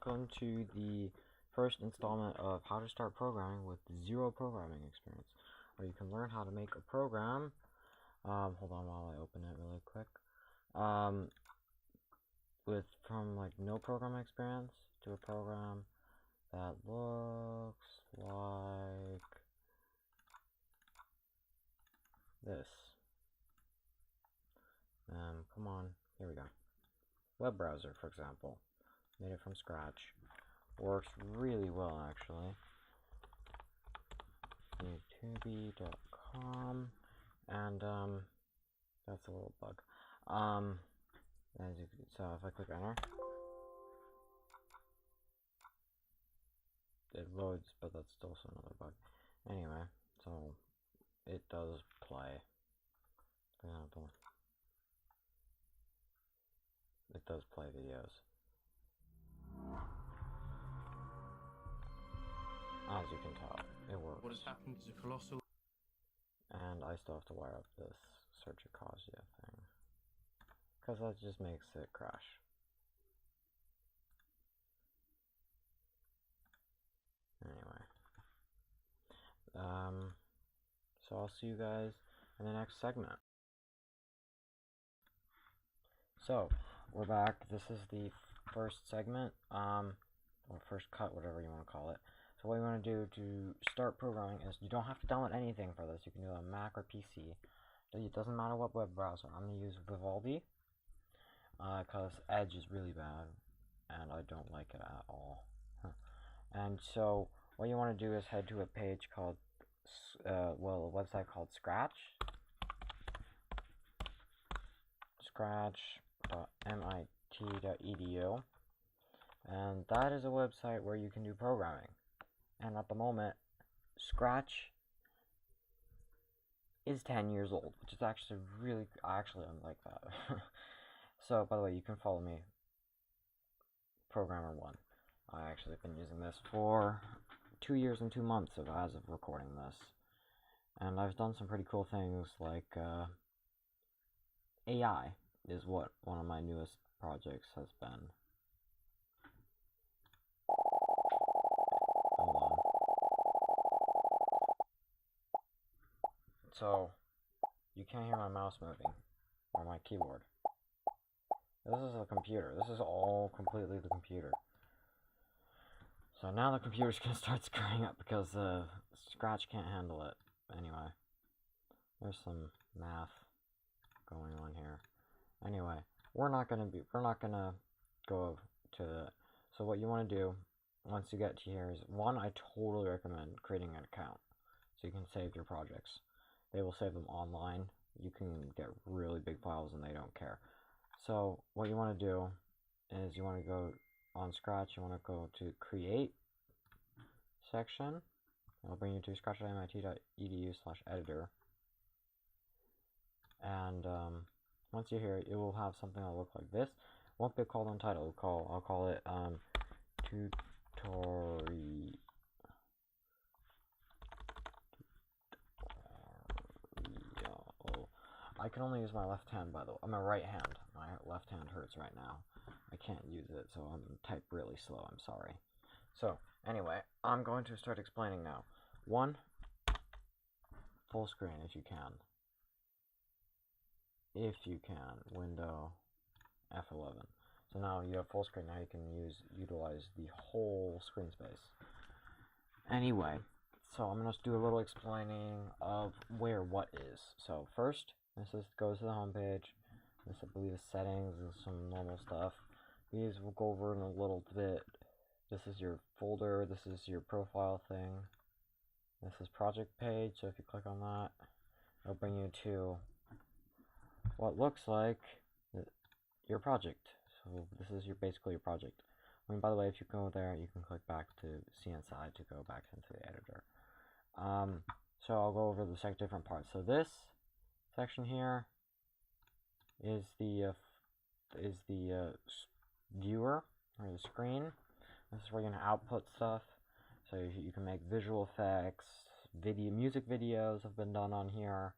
welcome to the first installment of How to Start Programming with Zero Programming Experience, where you can learn how to make a program. Hold on while I open it really quick. From like no programming experience to a program that looks like this. Come on, here we go. Web browser, for example. Made it from scratch. Works really well, actually. Tubi.com, and that's a little bug. So if I click enter, it loads, but that's still another bug. Anyway, so it does play. For example, it does play videos. As you can tell, it works. What has happened is a colossal... And I still have to wire up this search a Kazuya thing, because that just makes it crash. Anyway. So I'll see you guys in the next segment. So, we're back. This is the first segment, or first cut, whatever you want to call it. So what you want to do to start programming is you don't have to download anything for this. You can do it on Mac or PC. It doesn't matter what web browser. I'm going to use Vivaldi, because Edge is really bad, and I don't like it at all. And so what you want to do is head to a page called, a website called Scratch. Scratch.mit.edu. And that is a website where you can do programming. And at the moment, Scratch is 10 years old, which is actually really, I like that. So, by the way, you can follow me, Programmer1. I actually have been using this for 2 years and 2 months as of recording this. And I've done some pretty cool things, like AI is what one of my newest projects has been. Hold on. So, you can't hear my mouse moving, or my keyboard. This is a computer. This is all completely the computer. So now the computer's gonna start screwing up because Scratch can't handle it. Anyway, there's some math going on here. Anyway, we're not gonna go to it. So what you want to do once you get to here is, one, I totally recommend creating an account so you can save your projects. They will save them online. You can get really big files and they don't care. So what you want to do is you want to go on Scratch, you want to go to create section. It'll bring you to scratch.mit.edu/editor. And once you're here, it will have something that'll look like this. It won't be called untitled. I'll call it tutorial. I can only use my left hand, by the way. My right hand. My left hand hurts right now. I can't use it, so I'm type really slow. I'm sorry. So, anyway, I'm going to start explaining now. One, full screen if you can. If you can, window F11. So now you have full screen. Now you can utilize the whole screen space. Anyway, so I'm going to do a little explaining of where what is. So first, goes to the home page. This, I believe, is settings and some normal stuff. These we'll go over in a little bit. This is your folder. This is your profile thing. This is project page. So if you click on that, it'll bring you to what looks like your project. So this is basically your project. I mean, by the way, if you go there, you can click back to see inside to go back into the editor. So I'll go over the different parts. So this section here is the viewer or the screen. This is where you're gonna output stuff. So you can make visual effects, music videos have been done on here.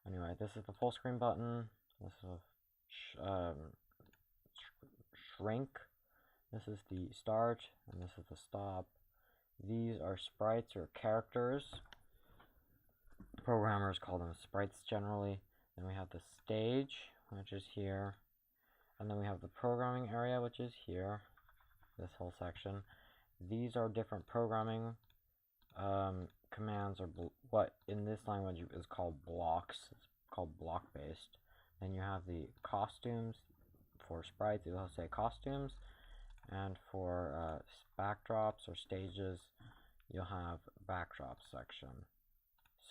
Anyway, this is the full screen button. This is a shrink. This is the start, and this is the stop. These are sprites or characters. Programmers call them sprites generally. Then we have the stage, which is here. And then we have the programming area, which is here. This whole section. These are different programming commands, or what in this language is called blocks. It's called block based. Then you have the costumes for sprites. It'll say costumes, and for backdrops or stages, you'll have backdrop section.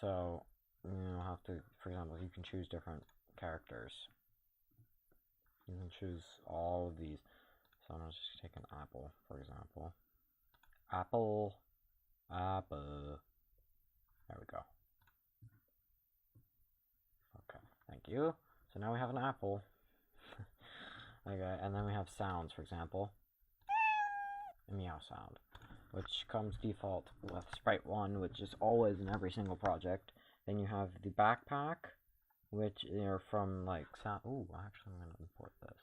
So you'll have to, for example, you can choose different characters. You can choose all of these. So I'm gonna just take an apple, for example. Apple. There we go. Okay, thank you. So now we have an apple. Okay, and then we have sounds, for example. A meow sound, which comes default with Sprite 1, which is always in every single project. Then you have the backpack, which are from like sound. Ooh, actually, I'm gonna import this.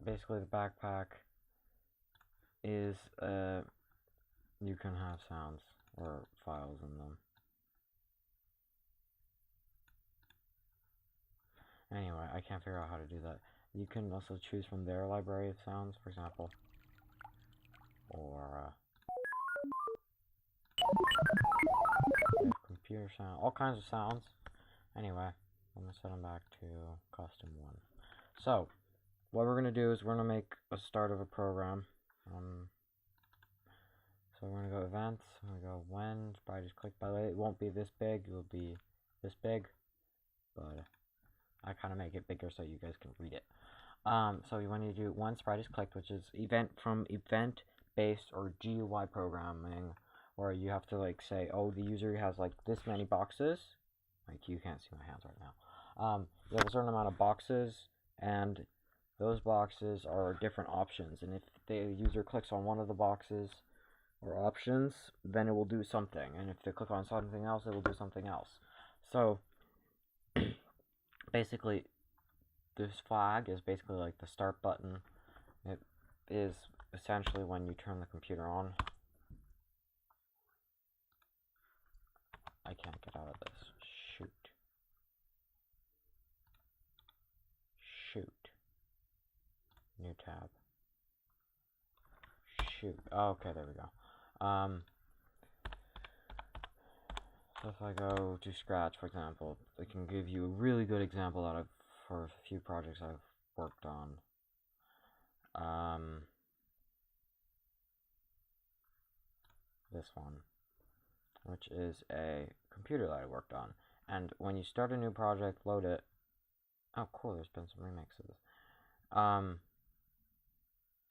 Basically the backpack is, you can have sounds or files in them. Anyway, I can't figure out how to do that. You can also choose from their library of sounds, for example, or computer sound, all kinds of sounds. Anyway, I'm gonna set them back to custom 1. So, what we're gonna do is we're gonna make a start of a program. So we're gonna go events. I'm gonna go when sprite is clicked. By the way, it won't be this big. It will be this big, but I kind of make it bigger so you guys can read it. So you want to do when sprite is clicked, which is event from event-based or GUI programming, where you have to like say, oh, the user has like this many boxes. Like you can't see my hands right now. You have a certain amount of boxes, and those boxes are different options. And if the user clicks on one of the boxes or options, then it will do something. And if they click on something else, it will do something else. So basically, this flag is basically like the start button. It is essentially when you turn the computer on. I can't get out of this. Shoot. New tab. Shoot. Oh, okay, there we go. So if I go to Scratch, for example, I can give you a really good example out of for a few projects I've worked on. This one, which is a computer that I worked on. And when you start a new project, load it. Oh, cool, there's been some remixes.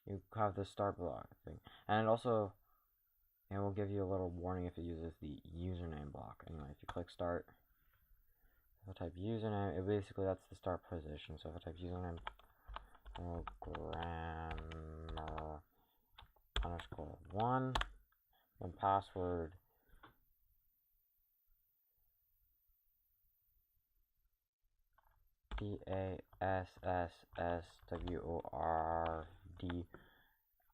You have the start block thing. And it also, it will give you a little warning if it uses the username block. Anyway, if you click start, if I type username, it basically that's the start position. So if I type username, programmer _1, then password PASSSWORD.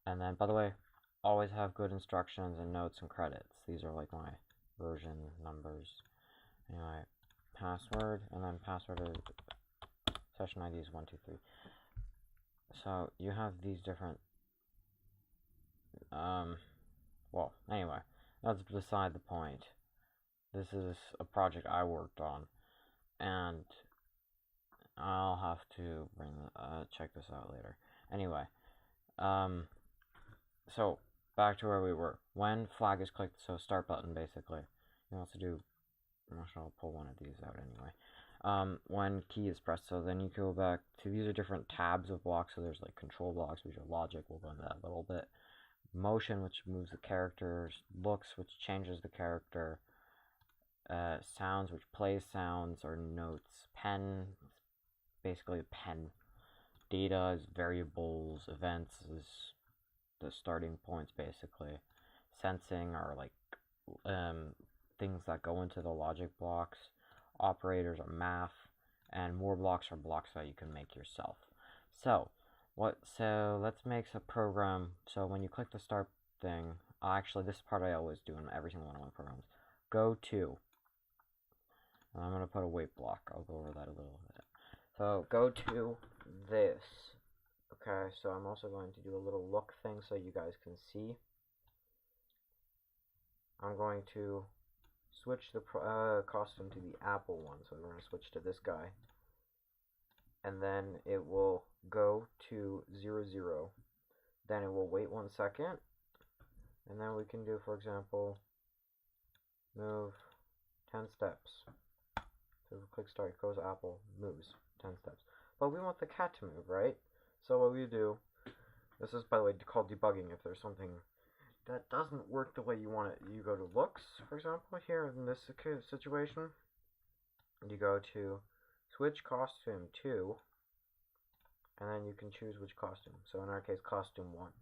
And then, by the way, always have good instructions and notes and credits. These are like my version numbers. Anyway, password, and then password is session ID is 123. So you have these different. Well, anyway, that's beside the point. This is a project I worked on, and I'll have to bring check this out later. Anyway, so back to where we were. When flag is clicked, so start button basically. You also do. I'll pull one of these out anyway. When key is pressed, so then you go back to these are different tabs of blocks. So there's like control blocks, which are logic. We'll go into that a little bit. Motion, which moves the characters. Looks, which changes the character. Sounds, which plays sounds or notes. Pen, basically a pen. Data is variables. Events is the starting points basically. Sensing are like things that go into the logic blocks. operators are math, and more blocks are blocks that you can make yourself. So let's make a program. So when you click the start thing, actually this part I always do in every single one of my programs. Go to, and I'm gonna put a wait block. I'll go over that a little bit. So go to this. Okay, so I'm also going to do a little look thing so you guys can see. I'm going to switch the costume to the Apple one, so we're going to switch to this guy. And then it will go to 0, 0. Then it will wait 1 second. And then we can do, for example, move 10 steps. So if we click start, it goes Apple, moves 10 steps. But we want the cat to move, right? So what we do, this is by the way called debugging if there's something that doesn't work the way you want it. You go to looks, for example, here in this situation. You go to switch costume to, and then you can choose which costume. So in our case, costume 1.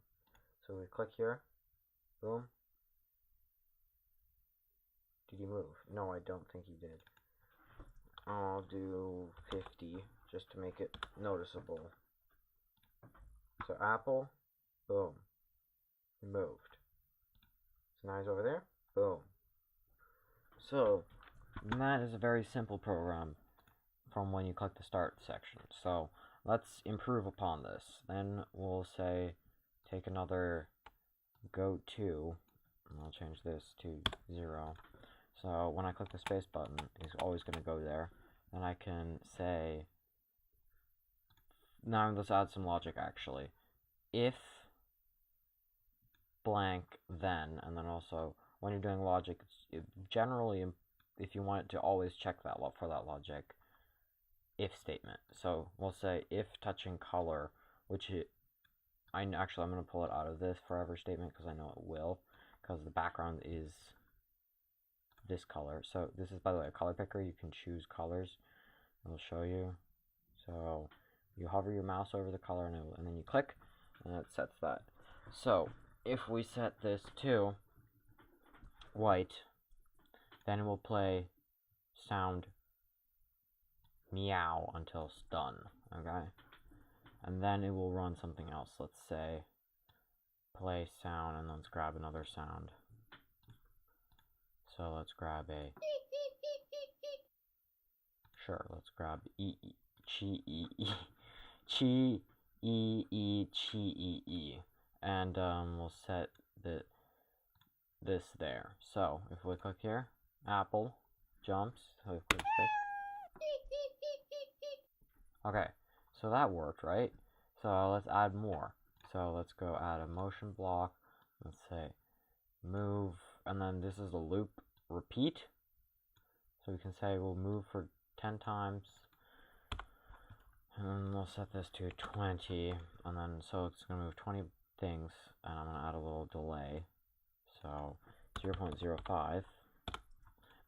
So we click here, boom. Did he move? No, I don't think he did. I'll do 50 just to make it noticeable. So Apple, boom, he moved. So now he's over there, boom. So that is a very simple program from when you click the start section. So let's improve upon this. Then we'll say take another go to, and I'll change this to 0. So when I click the space button, it's always going to go there. Then I can say, now let's add some logic actually. If blank, then, and then also when you're doing logic, generally, if you want it to always check that for that logic, if statement. So we'll say if touching color, which I'm going to pull it out of this forever statement because I know it will, because the background is this color. So this is, by the way, a color picker. You can choose colors. It'll show you. So you hover your mouse over the color, and then you click, and it sets that. So if we set this to white, then it will play sound meow until it's done, okay? And then it will run something else. Let's say play sound, and let's grab another sound. So let's grab a, sure, let's grab chi-e-e, and we'll set this there. So if we click here, Apple jumps, so we click space. Okay, so that worked, right? So let's add more. So let's go add a motion block. Let's say move, and then this is a loop repeat. So we can say we'll move for 10 times. And then we'll set this to 20, and then so it's going to move 20 things, and I'm going to add a little delay. So 0.05.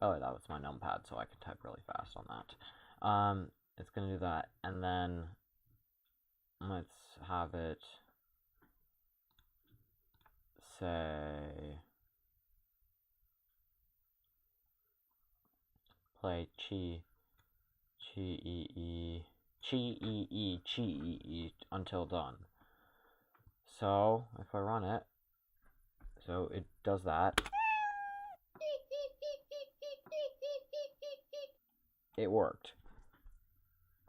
Oh, that was my numpad, so I can type really fast on that. It's going to do that, and then let's have it say play chi-e-e until done. So if I run it, so it does that. It worked.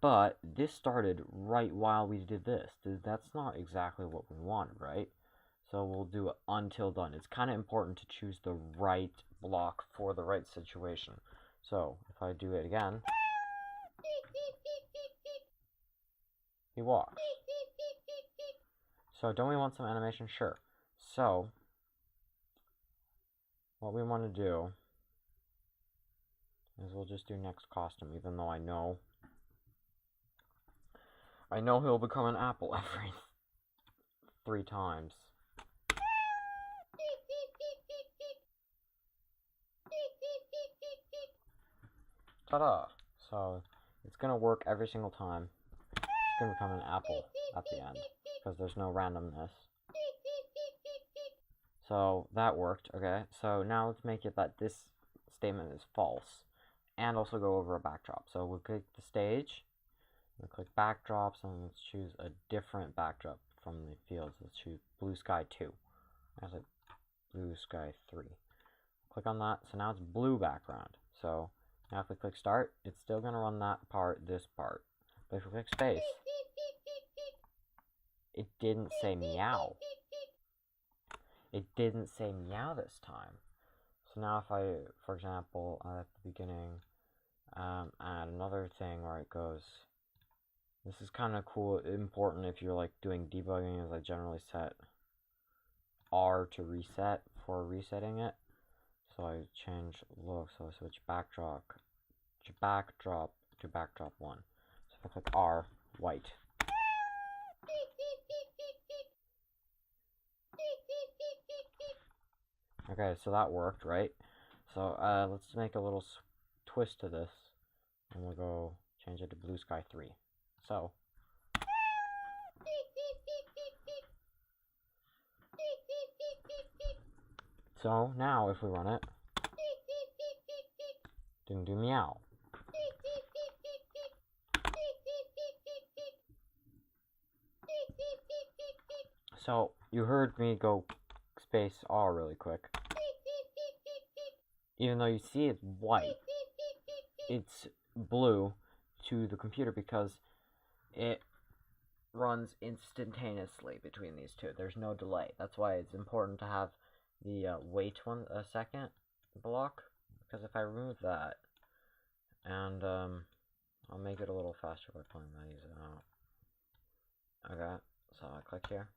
But this started right while we did this. That's not exactly what we wanted, right? So we'll do it until done. It's kind of important to choose the right block for the right situation. So if I do it again, he walks. So don't we want some animation? Sure. So what we want to do is we'll just do next costume, even though I know he'll become an apple every 3 times. Ta-da! So it's gonna work every single time. It's gonna become an apple at the end, because there's no randomness. So that worked, okay? So now let's make it that this statement is false. and also go over a backdrop. So we'll click the stage, we'll click backdrops, and let's choose a different backdrop from the fields. Let's choose Blue Sky 2. That's like Blue Sky 3. Click on that. So now it's blue background. So now if we click start, it's still going to run that part, this part. But if we click space, it didn't say meow. It didn't say meow this time. So now if I, for example, at the beginning, add another thing where it goes, this is kind of cool, important if you're like doing debugging, as I generally set R to reset for resetting it. So I change look, so I switch backdrop to backdrop 1. So if I click R, white. Okay, so that worked, right? So let's make a little twist to this, and we'll go change it to Blue Sky 3. So now if we run it, didn't do meow. So you heard me go space R really quick. Even though you see it's white, it's blue to the computer because it runs instantaneously between these two. There's no delay. That's why it's important to have the wait 1 second block, because if I remove that, and I'll make it a little faster by pulling these out. Okay, so I click here.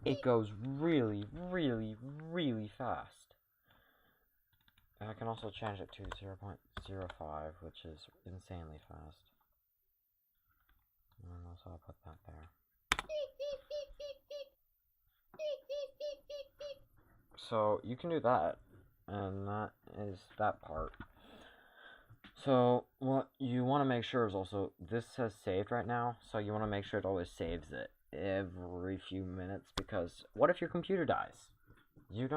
It goes really, really, really fast. And I can also change it to 0.05, which is insanely fast. And also I'll put that there. So you can do that, and that is that part. So what you want to make sure is also, this says saved right now, so you want to make sure it always saves it every few minutes, because what if your computer dies? You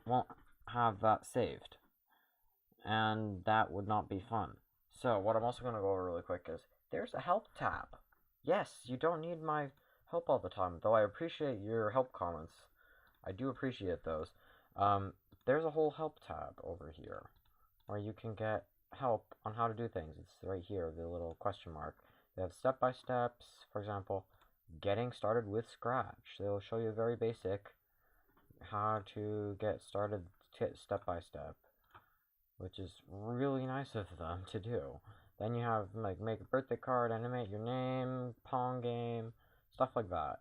won't have that saved, and that would not be fun. So what I'm also going to go over really quick is, there's a help tab. Yes, you don't need my help all the time, though I appreciate your help comments. I do appreciate those. There's a whole help tab over here where you can get help on how to do things. It's right here, the little question mark. They have step-by-steps, for example, getting started with Scratch. They'll show you very basic how to get started step-by-step, which is really nice of them to do. Then you have, like, make a birthday card, animate your name, Pong game, stuff like that.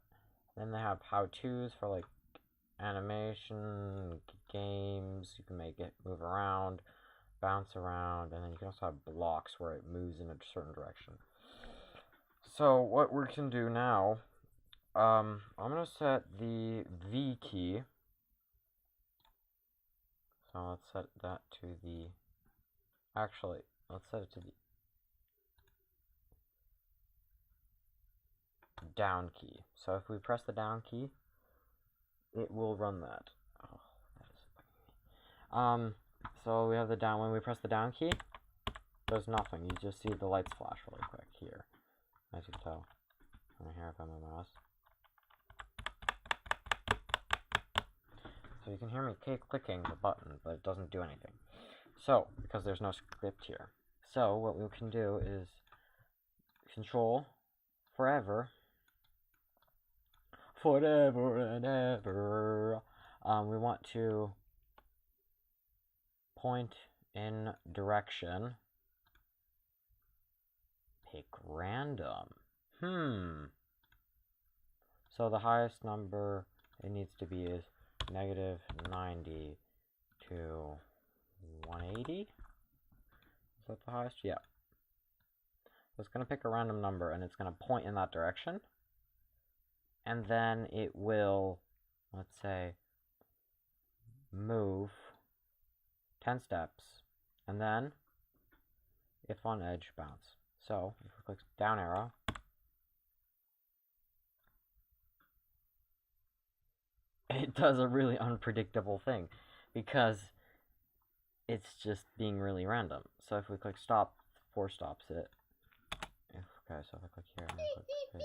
Then they have how-tos for, like, animation, games. You can make it move around, bounce around, and then you can also have blocks where it moves in a certain direction. So what we can do now, I'm going to set the V key. So let's set that to the, actually, let's set it to the down key. So if we press the down key, it will run that. Oh, that is bugging me. So we have the down. When we press the down key, there's nothing. You just see the lights flash really quick here, as you can tell. Right here, if I'm on my mouse. So you can hear me clicking the button, but it doesn't do anything. So because there's no script here. So what we can do is Control forever and ever. We want to point in direction. Pick random. So the highest number it needs to be is -90 to 180. Is that the highest? Yeah. So it's going to pick a random number, and it's going to point in that direction. And then it will, let's say, move 10 steps, and then, if on edge, bounce. So, if we click down arrow, it does a really unpredictable thing, because it's just being really random. So if we click stop, 4 stops it. Okay, so if I click here and I click space.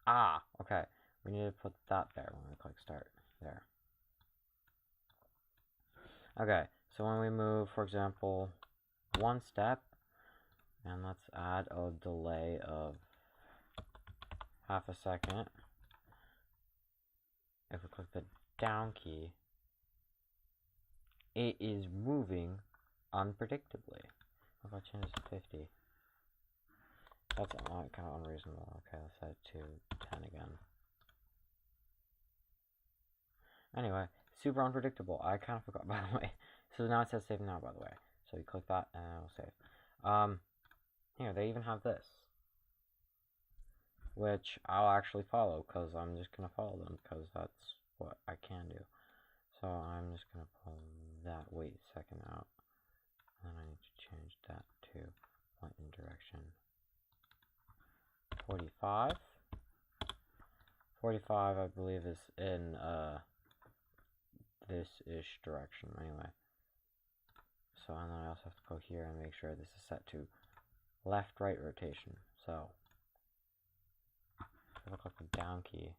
Ah, okay. We need to put that there when we click start. There. Okay, so when we move, for example, 1 step, and let's add a delay of half a second. If we click the down key, it is moving unpredictably. If I change this to 50, that's kind of unreasonable. Okay, let's set it to 10 again. Anyway, super unpredictable. I kind of forgot, by the way. So now it says save now, by the way. So you click that and it'll save. Here, they even have this, which I'll actually follow, because I'm just going to follow them, because that's what I can do. So I'm just going to pull that wait a second out, and then I need to change that to lightning direction 45. 45, I believe, is in this-ish direction anyway. So, and then I also have to go here and make sure this is set to left-right rotation. So, if I click the down key,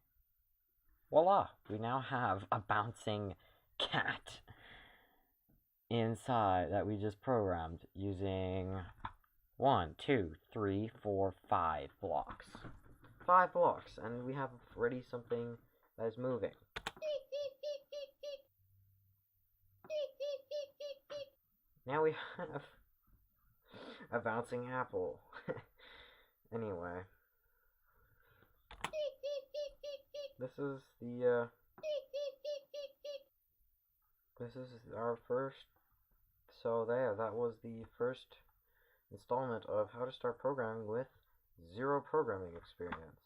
voila! We now have a bouncing cat inside that we just programmed using 1, 2, 3, 4, 5 blocks. 5 blocks, and we have already something that is moving. Now we have a bouncing apple. Anyway, this is our first. So there, that was the first installment of how to start programming with 0 programming experience.